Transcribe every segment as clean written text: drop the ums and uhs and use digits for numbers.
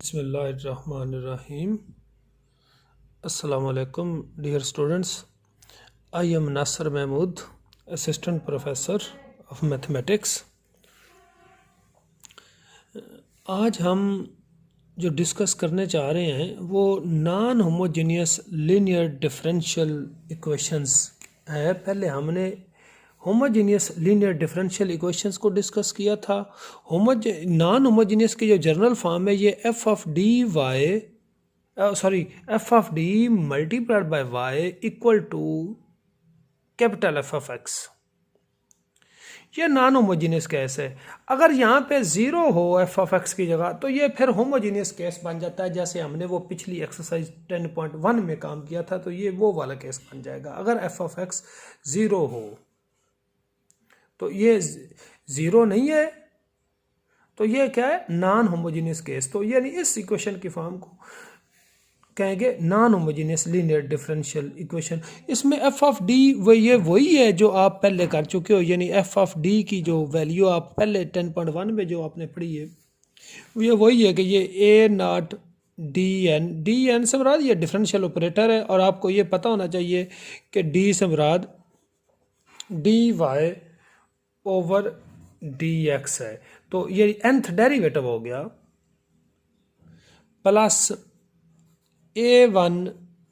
Bismillahirrahmanirrahim. Assalamu alaikum, dear students. I am Nasser Mahmood, Assistant Professor of Mathematics. आज हम जो discuss करने चाह रहे हैं वो non homogeneous linear differential equations है। पहले हमने होमोजेनियस लीनियर डिफरेंशियल इक्वेशंस को डिस्कस किया था। नॉन होमोजेनियस की जो जनरल फॉर्म है ये F of D multiplied by Y equal to capital F of X. ये नॉन होमोजेनियस केस है। अगर यहाँ पे ज़ीरो हो एफ ऑफ एक्स की जगह तो ये फिर होमोजेनियस केस बन जाता है। जैसे हमने वो पिछली एक्सरसाइज 10.1 में काम किया था तो ये वो वाला केस बन जाएगा। अगर एफ ऑफ एक्स ज़ीरो हो तो ये ज़ीरो नहीं है तो ये क्या है, नॉन होमोजेनियस केस। तो यानी इस इक्वेशन की फॉर्म को कहेंगे non homogeneous linear differential equation. इसमें एफ ऑफ डी ये वही है जो आप पहले कर चुके हो, यानी एफ ऑफ डी की जो वैल्यू आप पहले 10.1 में जो आपने पढ़ी है ये वही है कि ये ए नॉट डी एन से मुराद ये डिफरेंशियल ऑपरेटर है। और आपको ये पता होना चाहिए कि डी से मुराद D Y over D X है। तो ये nth डेरिवेटिव हो गया plus A one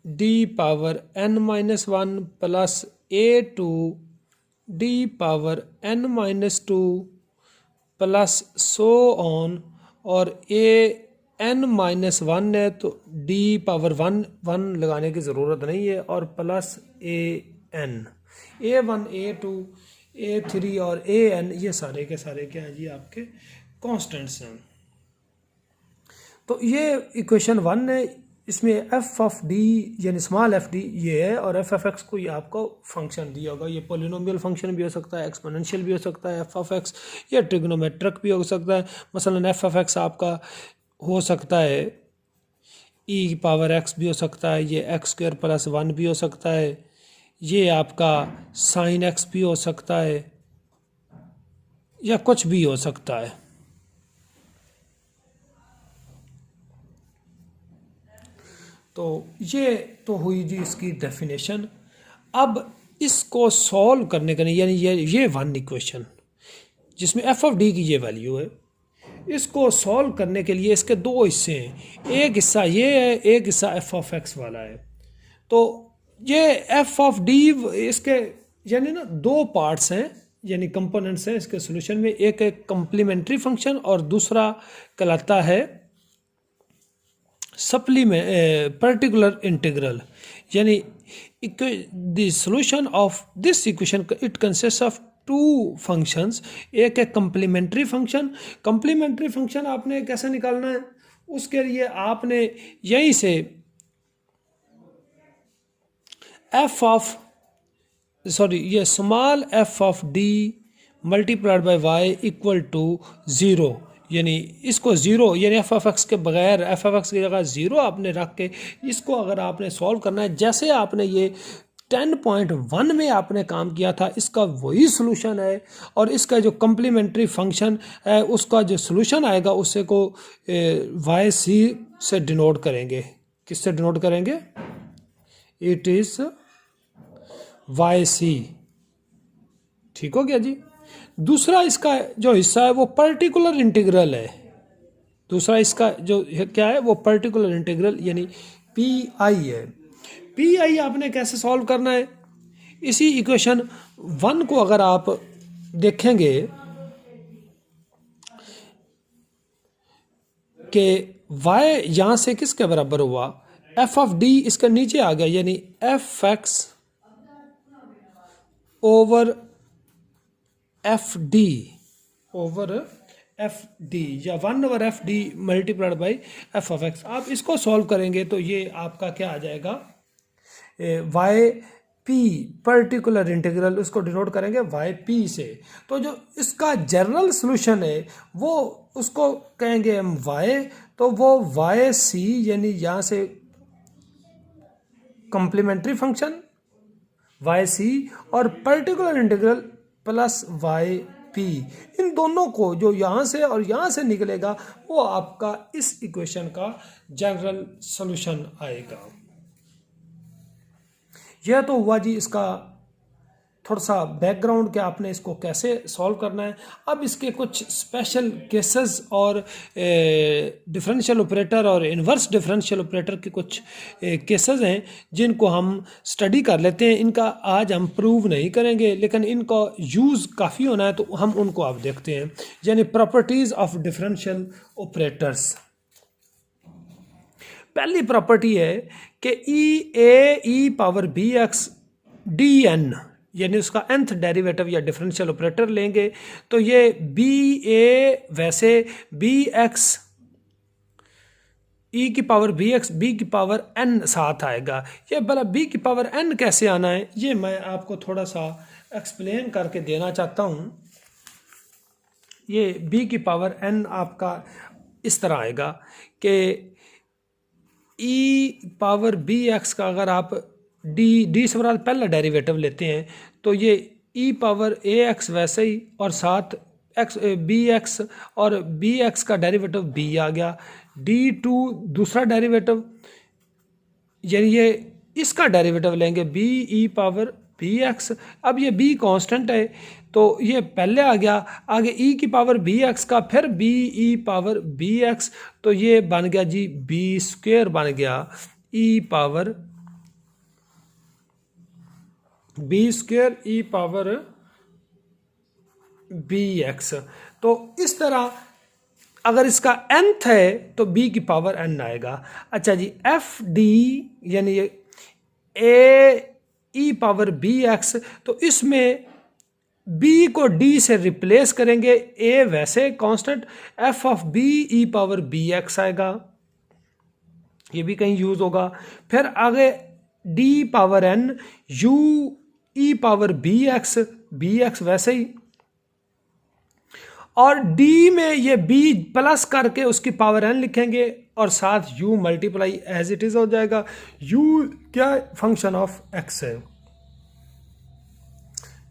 D power n minus one plus A two D power n minus two plus so on, और ए n माइनस वन है तो डी पावर वन लगाने की ज़रूरत नहीं है, और plus A one A two A three और ए एन ये सारे के सारे क्या हैं जी, आपके कॉन्स्टेंट्स हैं। तो ये इक्वेशन वन है। इसमें एफ ऑफ डी यानी स्मॉल एफ डी ये है, और एफ एफ एक्स को ये आपको फंक्शन दिया होगा। ये पोलिनोमियल फंक्शन भी हो सकता है, एक्सपोनेंशियल भी हो सकता है एफ ऑफ एक्स, या ट्रिग्नोमेट्रिक भी हो सकता है। मसलन एफ ऑफ एक्स आपका हो सकता है ई पावर एक्स भी हो सकता है, ये एक्स स्क्वायर प्लस वन भी हो सकता है, ये आपका साइन एक्स भी हो सकता है, या कुछ भी हो सकता है। तो ये तो हुई जी इसकी डेफिनेशन। अब इसको सॉल्व करने का नहीं, यानी ये वन इक्वेशन जिसमें एफ ऑफ डी की ये वैल्यू है, इसको सॉल्व करने के लिए इसके दो हिस्से हैं। एक हिस्सा ये है, एक हिस्सा एफ ऑफ एक्स वाला है। तो ये एफ ऑफ डी इसके यानी ना दो पार्ट्स हैं, यानी कंपोनेंट्स हैं इसके सॉल्यूशन में। एक है कम्प्लीमेंट्री फंक्शन और दूसरा कहलाता है पर्टिकुलर इंटीग्रल। यानी the solution of this equation it consist of two functions. एक है कम्प्लीमेंट्री फंक्शन। कम्प्लीमेंट्री फंक्शन आपने कैसे निकालना है, उसके लिए आपने यहीं से ये small F of D multiplied by Y equal to zero, यानी इसको ज़ीरो यानी एफ ऑफ एक्स के बगैर एफ ऑफ एक्स की जगह ज़ीरो आपने रख के इसको अगर आपने सॉल्व करना है, जैसे आपने ये 10.1 में आपने काम किया था, इसका वही सॉल्यूशन है। और इसका जो कम्प्लीमेंट्री फंक्शन है उसका जो सॉल्यूशन आएगा उससे को वाई सी से डिनोट करेंगे। किससे डिनोट करेंगे? It is Y C. ठीक हो गया जी। दूसरा इसका जो हिस्सा है वो पर्टिकुलर इंटीग्रल है। दूसरा इसका जो क्या है वो पर्टिकुलर इंटीग्रल यानी पी आई है। पी आई आपने कैसे सॉल्व करना है? इसी इक्वेशन वन को अगर आप देखेंगे कि y यहाँ से किसके बराबर हुआ, एफ ऑफ डी इसका नीचे आ गया, यानी F x over F D या 1 over F D multiplied by F of x. आप इसको सॉल्व करेंगे तो ये आपका क्या आ जाएगा, वाई पी पर्टिकुलर इंटीग्रल, उसको डिनोट करेंगे वाई पी से। तो जो इसका जनरल सॉल्यूशन है वो उसको कहेंगे हम वाई, तो वो वाई सी यानी यहाँ से कम्प्लीमेंट्री फंक्शन वाई सी और particular integral plus Y P, इन दोनों को जो यहाँ से और यहाँ से निकलेगा वो आपका इस इक्वेशन का जनरल सॉल्यूशन आएगा। यह तो हुआ जी इसका थोड़ा सा बैकग्राउंड कि आपने इसको कैसे सॉल्व करना है। अब इसके कुछ स्पेशल केसेस और डिफरेंशियल ऑपरेटर और इन्वर्स डिफरेंशियल ऑपरेटर के कुछ केसेस हैं जिनको हम स्टडी कर लेते हैं। इनका आज हम प्रूव नहीं करेंगे लेकिन इनका यूज़ काफ़ी होना है तो हम उनको आप देखते हैं, यानी प्रॉपर्टीज़ ऑफ डिफरेंशियल ऑपरेटर्स। पहली प्रॉपर्टी है कि E power B X D N, यानी उसका nth डेरिवेटिव या डिफरेंशियल ऑपरेटर लेंगे तो ये बी ए वैसे बी एक्स ई की पावर बी एक्स बी की पावर n साथ आएगा। ये भला बी की पावर n कैसे आना है ये मैं आपको थोड़ा सा एक्सप्लेन करके देना चाहता हूँ। ये बी की पावर n आपका इस तरह आएगा कि ई पावर बी एक्स का अगर आप डी से बराबर पहला डेरिवेटिव लेते हैं तो ये ई पावर ए एक्स वैसे ही और साथ एक्स बी एक्स और बी एक्स का डेरिवेटिव बी आ गया, डी टू दूसरा डेरिवेटिव यानी ये इसका डेरिवेटिव लेंगे B E power B X. अब ये बी कांस्टेंट है तो ये पहले आ गया, आगे ई की पावर बी एक्स का फिर B E power B X तो ये बन गया जी बी स्क्वेयर बन गया E power B square E power B X. तो इस तरह अगर इसका nth है तो b की पावर n आएगा। अच्छा जी एफ डी यानी ए ई पावर बी एक्स तो इसमें b को d से रिप्लेस करेंगे, a वैसे constant, f of b E power B X आएगा, ये भी कहीं यूज होगा। फिर आगे d power n u E power B X वैसे ही, और d में ये b प्लस करके उसकी पावर n लिखेंगे और साथ u multiply as it is हो जाएगा। u क्या फंक्शन ऑफ x है।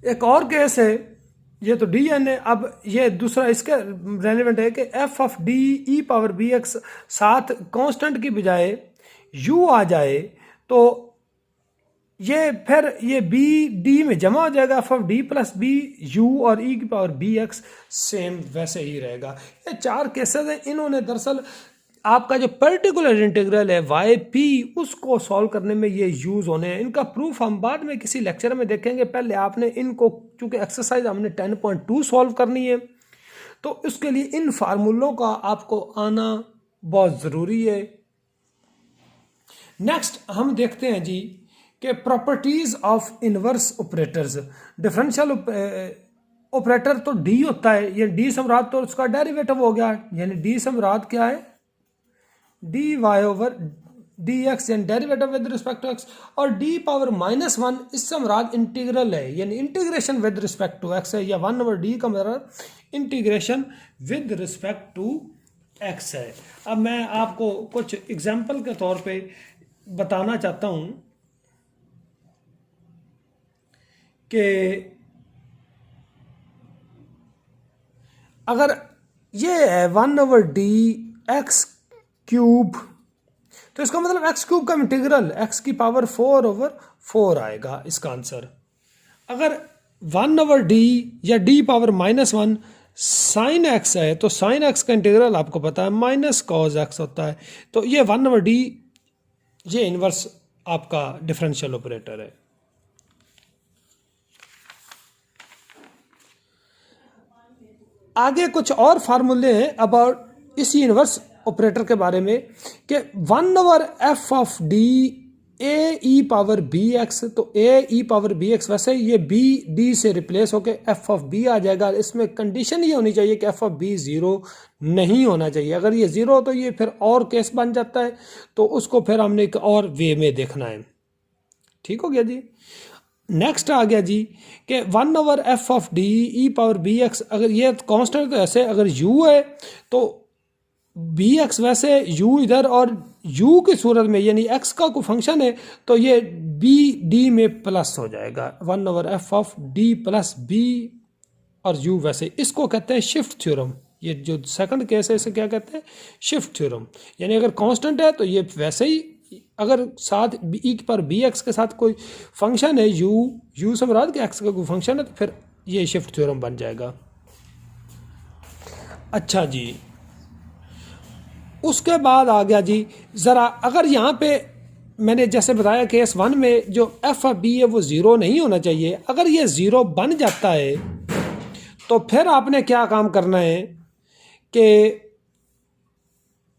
एक और केस है, ये तो डी एन है, अब ये दूसरा इसका रेलिवेंट है कि f of d E power B X साथ कांस्टेंट की बजाय u आ जाए तो ये फिर ये बी डी में जमा हो जाएगा, F of D plus B U और ई की पावर बी एक्स सेम वैसे ही रहेगा। ये चार केसेस हैं, इन्होंने दरअसल आपका जो पर्टिकुलर इंटीग्रल है वाई पी उसको सॉल्व करने में ये यूज़ होने हैं। इनका प्रूफ हम बाद में किसी लेक्चर में देखेंगे, पहले आपने इनको चूँकि एक्सरसाइज हमने 10.2 सॉल्व करनी है तो उसके लिए इन फार्मूलों का आपको आना बहुत ज़रूरी है। नेक्स्ट हम देखते हैं जी कि properties of inverse operators. Differential operator तो डी होता है, ये डी सम्राट तो उसका डेरिवेटिव हो गया, यानी डी सम्राट क्या है D Y over D X यानी derivative with respect to X, और डी पावर -1 इस सम्राट इंटीग्रल है यानी integration with respect to X है, या 1 ओवर डी का मतलब integration with respect to X है। अब मैं आपको कुछ एग्जाम्पल के तौर पे बताना चाहता हूं कि अगर ये है 1 ओवर डी एक्स क्यूब तो इसका मतलब एक्स क्यूब का इंटीग्रल एक्स की पावर 4 ओवर 4 आएगा इसका आंसर। अगर 1 ओवर डी या डी पावर -1 साइन एक्स है तो साइन एक्स का इंटीग्रल आपको पता है माइनस कॉज एक्स होता है, तो ये 1 ओवर डी ये इनवर्स आपका डिफरेंशियल ऑपरेटर है। आगे कुछ और फार्मूले हैं अबाउट इसी इनवर्स ऑपरेटर के बारे में कि 1 over F of D A E power B X, तो A E power B X वैसे ये बी डी से रिप्लेस होके एफ ऑफ बी आ जाएगा। इसमें कंडीशन ये होनी चाहिए कि एफ ऑफ बी 0 नहीं होना चाहिए, अगर ये 0 हो तो ये फिर और केस बन जाता है, तो उसको फिर हमने एक और वे में देखना है। ठीक हो गया जी। नेक्स्ट आ गया जी कि 1 over F of D E power B X, अगर ये कांस्टेंट तो ऐसे अगर u है तो बी एक्स वैसे u इधर, और u की सूरत में यानी x का कोई फंक्शन है तो ये बी डी में प्लस हो जाएगा 1 over F of D plus B और u वैसे। इसको कहते हैं शिफ्ट थ्योरम। ये जो सेकंड केस है इसे क्या कहते हैं, शिफ्ट थ्योरम। यानी अगर कांस्टेंट है तो ये वैसे ही, अगर साथ ई पर बी एक्स के साथ कोई फंक्शन है यू से मुराद के एक्स का कोई फंक्शन है तो फिर ये शिफ्ट थ्योरम बन जाएगा। अच्छा जी, उसके बाद आ गया जी ज़रा, अगर यहाँ पे मैंने जैसे बताया केस 1 में जो एफ ऑफ बी है वो ज़ीरो नहीं होना चाहिए। अगर ये ज़ीरो बन जाता है तो फिर आपने क्या काम करना है कि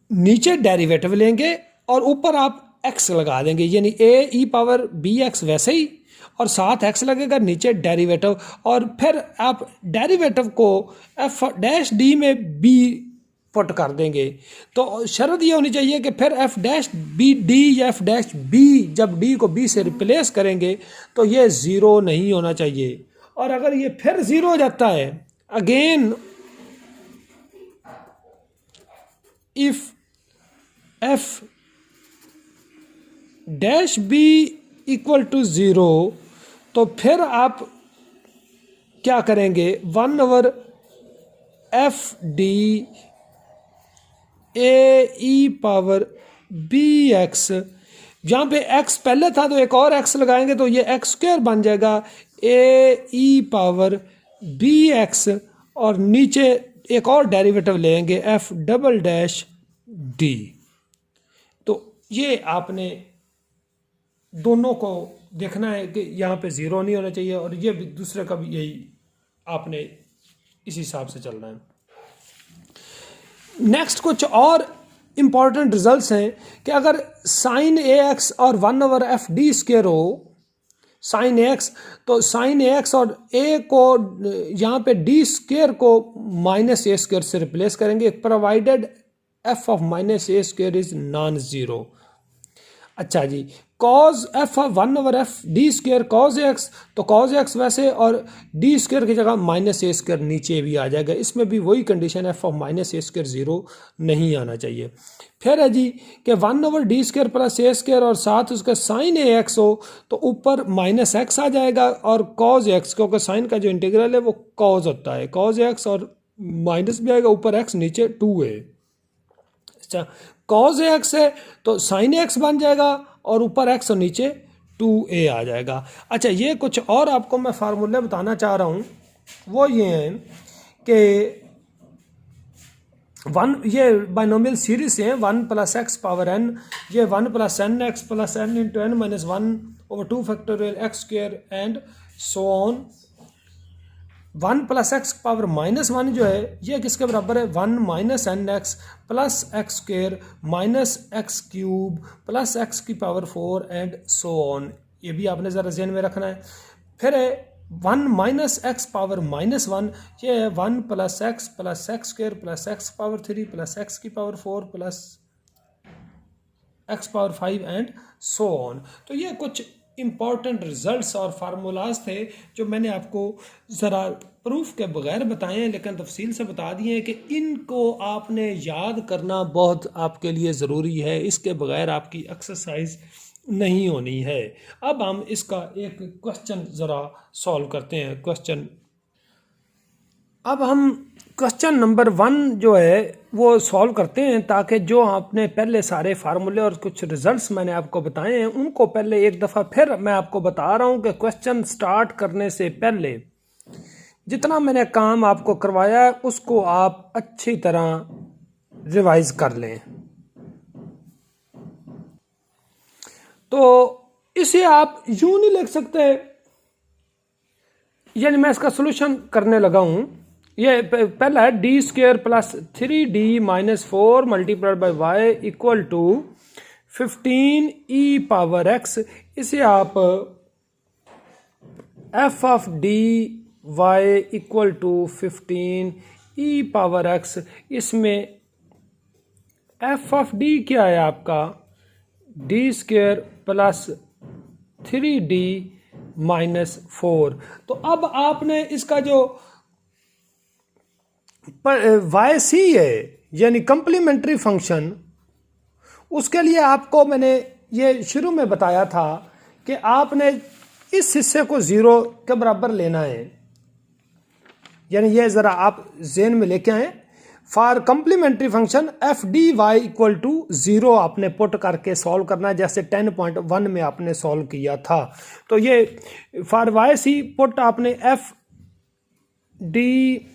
नीचे डेरिवेटिव लेंगे और ऊपर आप एक्स लगा देंगे, यानी ए ई पावर बी एक्स वैसे ही, और साथ एक्स लगेगा, नीचे डेरिवेटिव, और फिर आप डेरिवेटिव को एफ डैश डी में बी पुट कर देंगे। तो शर्त ये होनी चाहिए कि फिर एफ डैश बी डी या एफ डैश बी, जब डी को बी से रिप्लेस करेंगे तो ये ज़ीरो नहीं होना चाहिए। और अगर ये फिर ज़ीरो हो जाता है, again if F dash B equal to zero, तो फिर आप क्या करेंगे, 1/f D A E power B X, जहाँ पे x पहले था तो एक और x लगाएंगे तो ये x स्क्वायर बन जाएगा ए ई पावर बी एक्स, और नीचे एक और डेरिवेटिव लेंगे f डबल डैश डी। तो ये आपने दोनों को देखना है कि यहाँ पे ज़ीरो नहीं होना चाहिए, और ये भी दूसरे का भी यही आपने इस हिसाब से चलना है। नेक्स्ट कुछ और इम्पॉर्टेंट रिजल्ट्स हैं कि अगर साइन ए एक्स और 1/f डी स्क्वायर हो, साइन ए एक्स, तो साइन ए एक्स और ए को यहाँ पे डी स्क्वायर को माइनस ए स्क्वायर से रिप्लेस करेंगे, provided F of minus A square is non zero. अच्छा जी, cos F of 1/f D square cos X, तो कॉज एक्स वैसे, और डी स्क्वायर की जगह माइनस ए स्क्वायर नीचे भी आ जाएगा। इसमें भी वही condition, F of minus A square zero नहीं आना चाहिए। फिर है जी कि 1/d स्क्वायर प्लस ए स्क्वायर और साथ उसका साइन ए एक्स हो तो ऊपर माइनस एक्स आ जाएगा, और कॉज एक्स, क्योंकि साइन का जो इंटीग्रल है वो कॉज होता है, कॉज एक्स और माइनस भी आएगा, ऊपर एक्स नीचे 2 है। अच्छा, कॉज एक्स है तो साइन एक्स बन जाएगा, और ऊपर एक्स और नीचे 2a आ जाएगा। अच्छा, ये कुछ और आपको मैं फार्मूले बताना चाह रहा हूँ, वो ये हैं कि ये बाइनोमियल सीरीज हैं 1 + x पावर n, ये 1 + n(x + n × n - 1/2 factorial x square and so on. 1 + x power -1 जो है ये किसके बराबर है, 1 - n(x + x square -x cube + x की पावर 4 एंड सो ऑन। ये भी आपने ज़रा ज़हन में रखना है। फिर है 1 - x पावर -1, ये है 1 + x + x square + x power 3 + x की power 4 + x power 5 and so on. तो ये कुछ इम्पॉर्टेंट रिजल्ट्स और फार्मूलाज थे जो मैंने आपको ज़रा प्रूफ के बगैर बताए हैं, लेकिन तफसील से बता दिए हैं कि इनको आपने याद करना बहुत आपके लिए ज़रूरी है, इसके बगैर आपकी एक्सरसाइज नहीं होनी है। अब हम इसका एक क्वेश्चन ज़रा सॉल्व करते हैं। अब हम क्वेश्चन नंबर 1 जो है वो सॉल्व करते हैं, ताकि जो आपने पहले सारे फार्मूले और कुछ रिजल्ट्स मैंने आपको बताए हैं उनको पहले एक दफ़ा फिर मैं आपको बता रहा हूं कि क्वेश्चन स्टार्ट करने से पहले जितना मैंने काम आपको करवाया है उसको आप अच्छी तरह रिवाइज कर लें। तो इसे आप यूं नहीं लिख सकते, यानी मैं इसका सोल्यूशन करने लगा हूं। ये पहला है D square plus 3d - 4 multiplied by Y equal to 15 e power x। इसे आप f of D Y equal to 15 e power x, इसमें f ऑफ d क्या है आपका, d स्क्वायर प्लस 3d - 4। तो अब आपने इसका जो वाई सी है यानी कंप्लीमेंट्री फंक्शन, उसके लिए आपको मैंने ये शुरू में बताया था कि आपने इस हिस्से को 0 के बराबर लेना है। यानी ये ज़रा आप जेन में लेके आए, for complementary function F D Y equal to 0 आपने पुट करके सॉल्व करना है, जैसे 10.1 में आपने सॉल्व किया था। तो ये फॉर वाई सी पुट आपने F D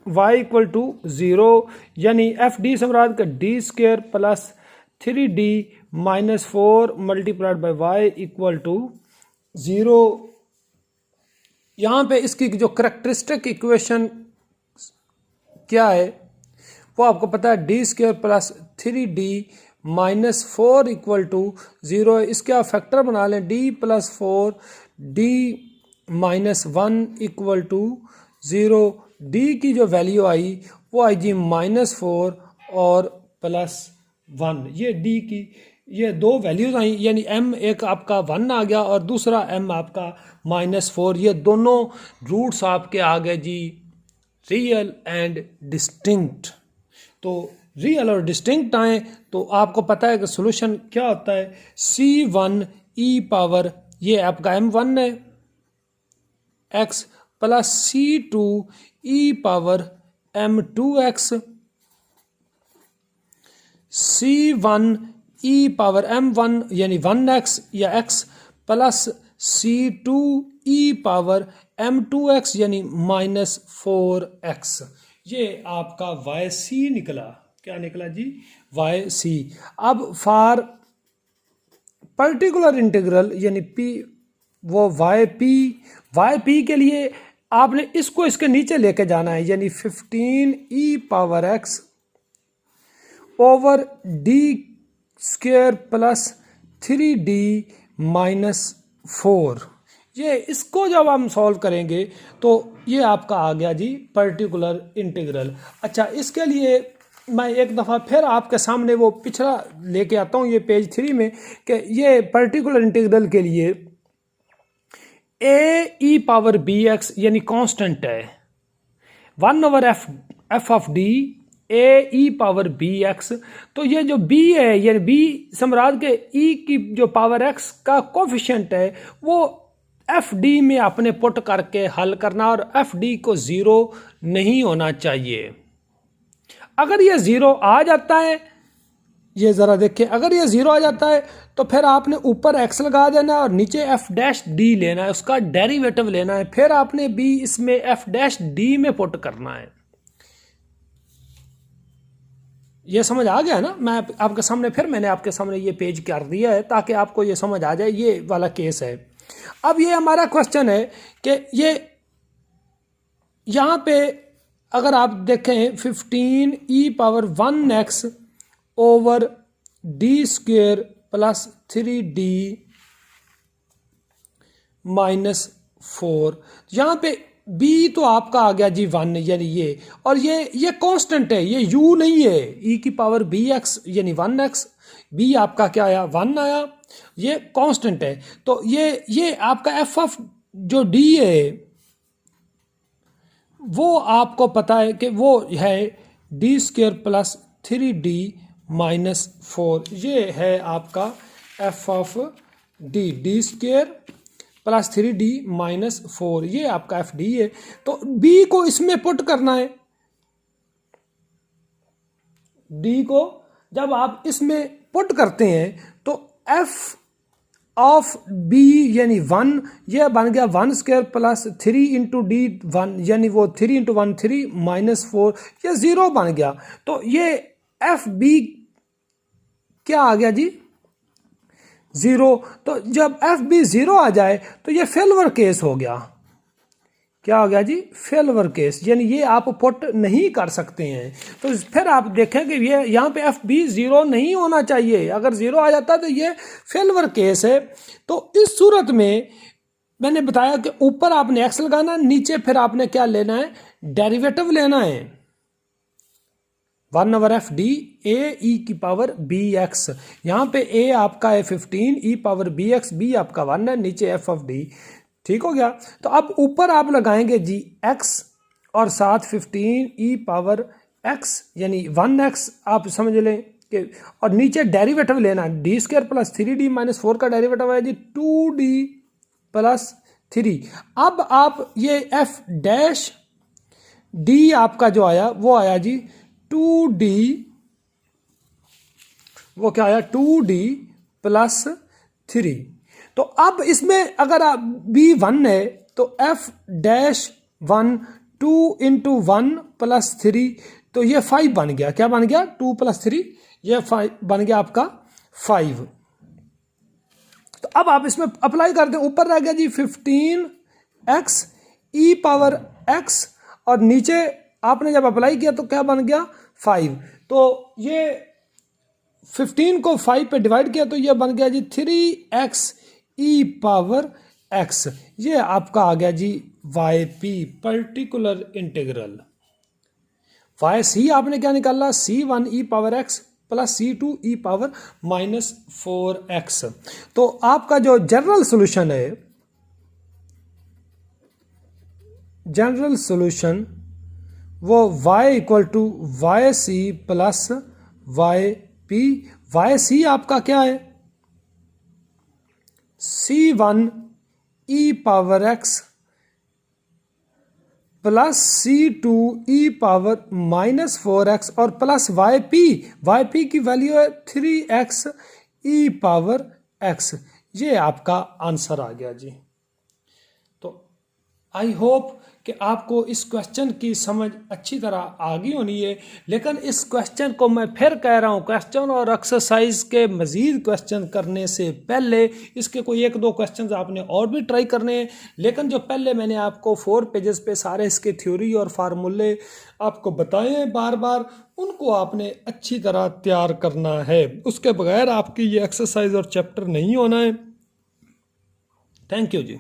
Y equal to 0, यानी एफ डी समराद का D square plus 3d minus 4 multiplied by Y equal to 0। यहाँ पे इसकी जो करेक्टरिस्टिक इक्वेशन क्या है वो आपको पता है, D square plus 3d minus 4 equal to 0 है। इसके आप फैक्टर बना लें, d plus 4 d minus 1 equal to 0। d की जो वैल्यू आई वो आई जी -4 और +1। ये d की ये दो वैल्यूज आई, यानी m एक आपका 1 आ गया और दूसरा m आपका -4। ये दोनों रूट्स आपके आ गए जी रियल एंड डिस्टिंक्ट। तो रियल और डिस्टिंक्ट आए तो आपको पता है कि सोल्यूशन क्या होता है, c1 e पावर ये आपका m1 है x plus c2 e power m2x, c1 e power m1 यानी 1x या x plus c2 e power m2x यानी -4x। ये आपका yc निकला। क्या निकला जी? yc। अब फॉर पर्टिकुलर इंटीग्रल यानी p वो yp के लिए आपने इसको इसके नीचे लेके जाना है, यानी 15 e power x over D square plus 3d minus 4। ये इसको जब हम सॉल्व करेंगे तो ये आपका आ गया जी पर्टिकुलर इंटीग्रल। अच्छा, इसके लिए मैं एक दफ़ा फिर आपके सामने वो पिछला लेके आता हूँ, ये पेज 3 में, कि ये पर्टिकुलर इंटीग्रल के लिए A E power B X यानी कांस्टेंट है 1 over F of D A E power B X. तो ये जो b है यानी b समराज के e की जो पावर x का कोफिशिएंट है वो एफ डी में आपने पुट करके हल करना, और एफ डी को 0 नहीं होना चाहिए। अगर ये 0 आ जाता है, ये ज़रा देखें, अगर ये 0 आ जाता है तो फिर आपने ऊपर x लगा देना और नीचे f डैश डी लेना है, उसका डेरिवेटिव लेना है, फिर आपने b इसमें f डैश डी में पुट करना है। ये समझ आ गया ना? मैं आपके सामने मैंने आपके सामने ये पेज कर दिया है ताकि आपको ये समझ आ जाए, ये वाला केस है। अब ये हमारा क्वेश्चन है कि ये यहाँ पे अगर आप देखें 15 e power 1x over D square plus 3d minus 4, यहाँ पे b तो आपका आ गया जी 1 यानी ये, और ये कांस्टेंट है, ये u नहीं है, e की पावर bx यानी 1x, b आपका क्या आया 1 आया, ये कांस्टेंट है। तो ये आपका f ऑफ जो d है वो आपको पता है कि वो है D square plus 3d minus 4। ये है आपका f of D square plus 3d minus 4, ये आपका एफ डी है। तो b को इसमें पुट करना है, d को जब आप इसमें पुट करते हैं तो f ऑफ b यानी 1, यह बन गया 1 स्क्र प्लस 3 इंटू डी 1 यानी वो 3 इंटू 1 3 माइनस 4, यह 0 बन गया। तो ये एफ बी क्या आ गया जी 0। तो जब एफ बी 0 आ जाए तो ये फेलवर केस हो गया। क्या हो गया जी? फेलवर केस, यानी ये आप पुट नहीं कर सकते हैं। तो फिर आप देखें कि ये यहाँ पे एफ बी 0 नहीं होना चाहिए, अगर 0 आ जाता है तो ये फेलवर केस है। तो इस सूरत में मैंने बताया कि ऊपर आपने एक्स लगाना, नीचे फिर आपने क्या लेना है, डेरिवेटिव लेना है 1 ओवर एफ डी ए ई की पावर बी एक्स। यहाँ पे ए आपका है 15 ई पावर बी एक्स, बी आपका 1 है, नीचे एफ ऑफ डी। ठीक हो गया। तो अब ऊपर आप लगाएंगे जी x और साथ 15 ई पावर x यानी 1x आप समझ लें कि, और नीचे डेरिवेटिव लेना D square plus 3d minus 4 का डेरिवेटिव है जी 2d प्लस 3। अब आप ये f डैश डी आपका जो आया वो आया जी 2D, वो क्या आया 2D प्लस 3। तो अब इसमें अगर आप B1 है तो F-1 2 इंटू 1 प्लस 3, तो ये 5 बन गया। क्या बन गया? 2 प्लस 3, ये 5 बन गया आपका 5। तो अब आप इसमें अप्लाई कर दें, ऊपर रह गया जी 15x e पावर x, और नीचे आपने जब अप्लाई किया तो क्या बन गया 5। तो ये 15 को 5 पे डिवाइड किया तो ये बन गया जी 3x e पावर x। ये आपका आ गया जी yp पर्टिकुलर इंटीग्रल। yc आपने क्या निकाला? c1 e power x plus c2 e power -4x। तो आपका जो जनरल सॉल्यूशन है, जनरल सॉल्यूशन वो y equal to yc plus yp। yc आपका क्या है? c1 e power x plus c2 e power -4x और प्लस yp की वैल्यू है 3x e पावर x। ये आपका आंसर आ गया जी। तो आई होप कि आपको इस क्वेश्चन की समझ अच्छी तरह आ गई होनी है। लेकिन इस क्वेश्चन को मैं फिर कह रहा हूँ, क्वेश्चन और एक्सरसाइज के मज़ीद क्वेश्चन करने से पहले इसके कोई 1-2 क्वेश्चन आपने और भी ट्राई करने हैं। लेकिन जो पहले मैंने आपको 4 पेजेस पे सारे इसके थ्योरी और फार्मूले आपको बताए हैं बार बार, उनको आपने अच्छी तरह तैयार करना है। उसके बगैर आपकी ये एक्सरसाइज और चैप्टर नहीं होना है। Thank you ji.